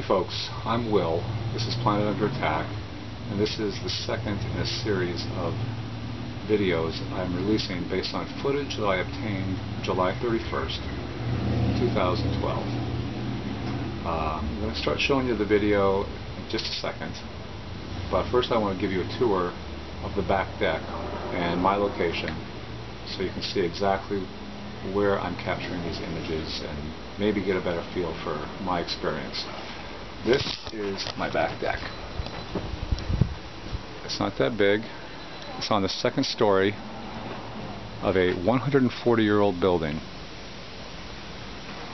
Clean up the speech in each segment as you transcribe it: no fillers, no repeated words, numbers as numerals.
Hi folks, I'm Will. This is Planet Under Attack, and this is the second in a series of videos I'm releasing based on footage that I obtained July 31st, 2012. I'm going to start showing you the video in just a second, but first I want to give you a tour of the back deck and my location so you can see exactly where I'm capturing these images and maybe get a better feel for my experience. This is my back deck. It's not that big. It's on the second story of a 140-year-old building.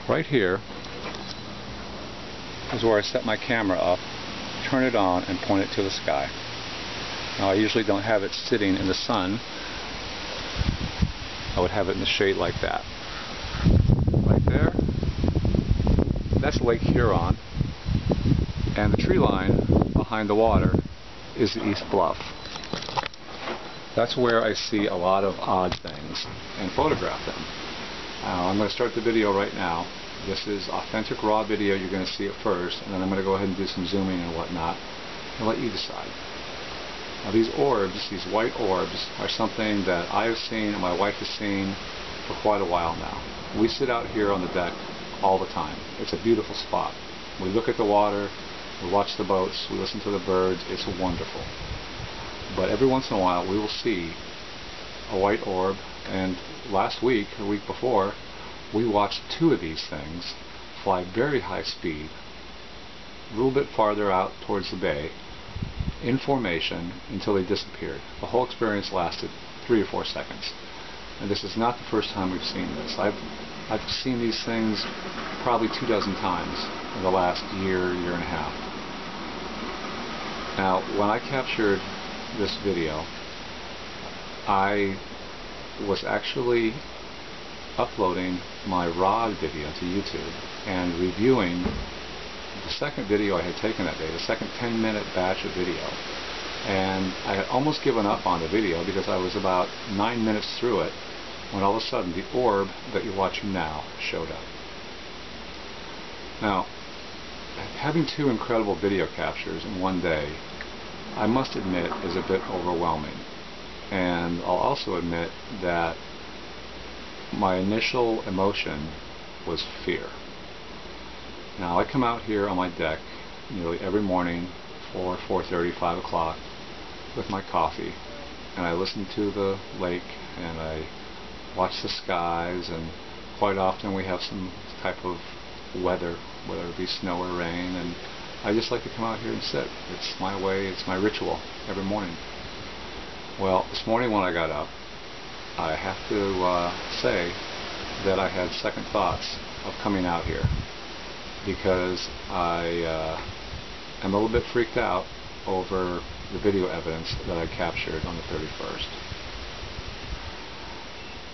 Right here is where I set my camera up, turn it on, and point it to the sky. Now I usually don't have it sitting in the sun. I would have it in the shade like that. Right there, that's Lake Huron, and the tree line behind the water is the East Bluff. That's where I see a lot of odd things and photograph them. I'm going to start the video right now. This is authentic raw video. You're going to see it first, and then I'm going to go ahead and do some zooming and whatnot and let you decide. Now these orbs, these white orbs, are something that I have seen and my wife has seen for quite a while now. We sit out here on the deck all the time. It's a beautiful spot. We look at the water, we watch the boats, we listen to the birds. It's wonderful. But every once in a while we will see a white orb, and last week, or week before, we watched two of these things fly very high speed, a little bit farther out towards the bay, in formation until they disappeared. The whole experience lasted 3 or 4 seconds. And this is not the first time we've seen this. I've seen these things probably 24 times in the last year and a half. Now, when I captured this video, I was actually uploading my Rod video to YouTube and reviewing the second video I had taken that day, the second 10-minute batch of video. And I had almost given up on the video because I was about 9 minutes through it when all of a sudden the orb that you're watching now showed up. Now, having two incredible video captures in one day, I must admit, is a bit overwhelming. And I'll also admit that my initial emotion was fear. Now I come out here on my deck nearly every morning, 4:30, 5 o'clock, with my coffee, and I listen to the lake and I watch the skies, and quite often we have some type of weather, whether it be snow or rain, and I just like to come out here and sit. It's my way, it's my ritual every morning. Well, this morning when I got up, I have to say that I had second thoughts of coming out here, because I am a little bit freaked out over the video evidence that I captured on the 31st.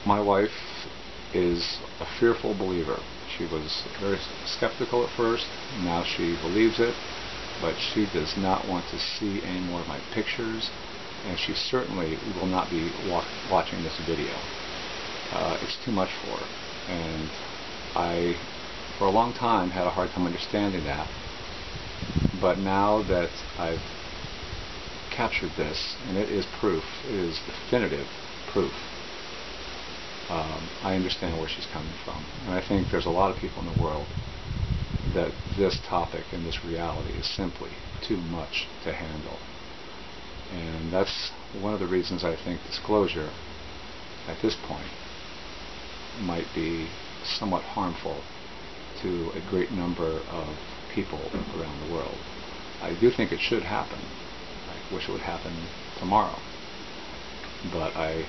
My wife is a fearful believer. She was very skeptical at first, now she believes it, but she does not want to see any more of my pictures, and she certainly will not be watching this video. It's too much for her, and I, for a long time, had a hard time understanding that. But now that I've captured this, and it is proof, it is definitive proof, I understand where she's coming from. And I think there's a lot of people in the world that this topic and this reality is simply too much to handle. And that's one of the reasons I think disclosure at this point might be somewhat harmful to a great number of people around the world. I do think it should happen. I wish it would happen tomorrow. But I,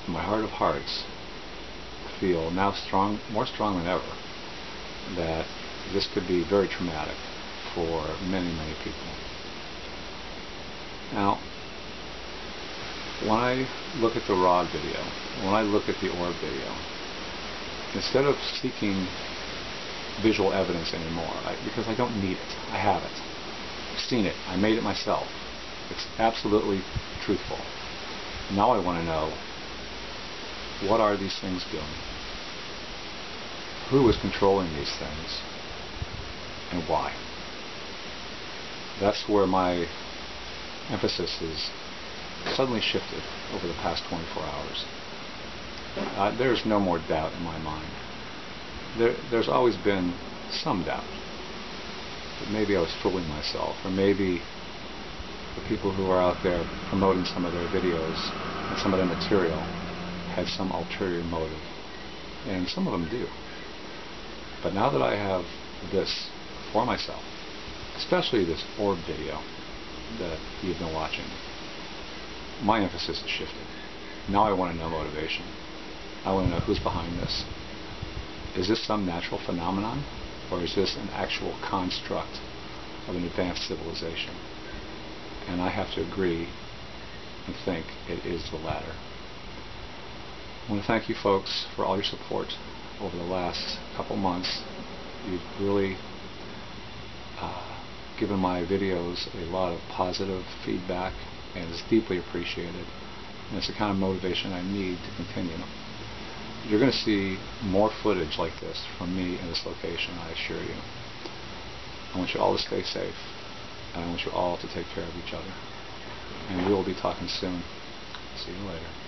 in my heart of hearts, feel now more strong than ever, that this could be very traumatic for many, many people. Now, when I look at the Rod video, when I look at the orb video, instead of seeking visual evidence anymore, because I don't need it, I have it. I've seen it, I made it myself. It's absolutely truthful. Now I want to know, what are these things doing? Who is controlling these things? And why? That's where my emphasis has suddenly shifted over the past 24 hours. There's no more doubt in my mind. There's always been some doubt. But maybe I was fooling myself, or maybe the people who are out there promoting some of their videos and some of their material had some ulterior motive. And some of them do. But now that I have this for myself, especially this orb video that you've been watching, my emphasis has shifted. Now I want to know motivation. I want to know who's behind this. Is this some natural phenomenon, or is this an actual construct of an advanced civilization? And I have to agree and think it is the latter. I want to thank you folks for all your support over the last couple months. You've really given my videos a lot of positive feedback, and it's deeply appreciated. And it's the kind of motivation I need to continue. You're going to see more footage like this from me in this location, I assure you. I want you all to stay safe, and I want you all to take care of each other. And we will be talking soon. See you later.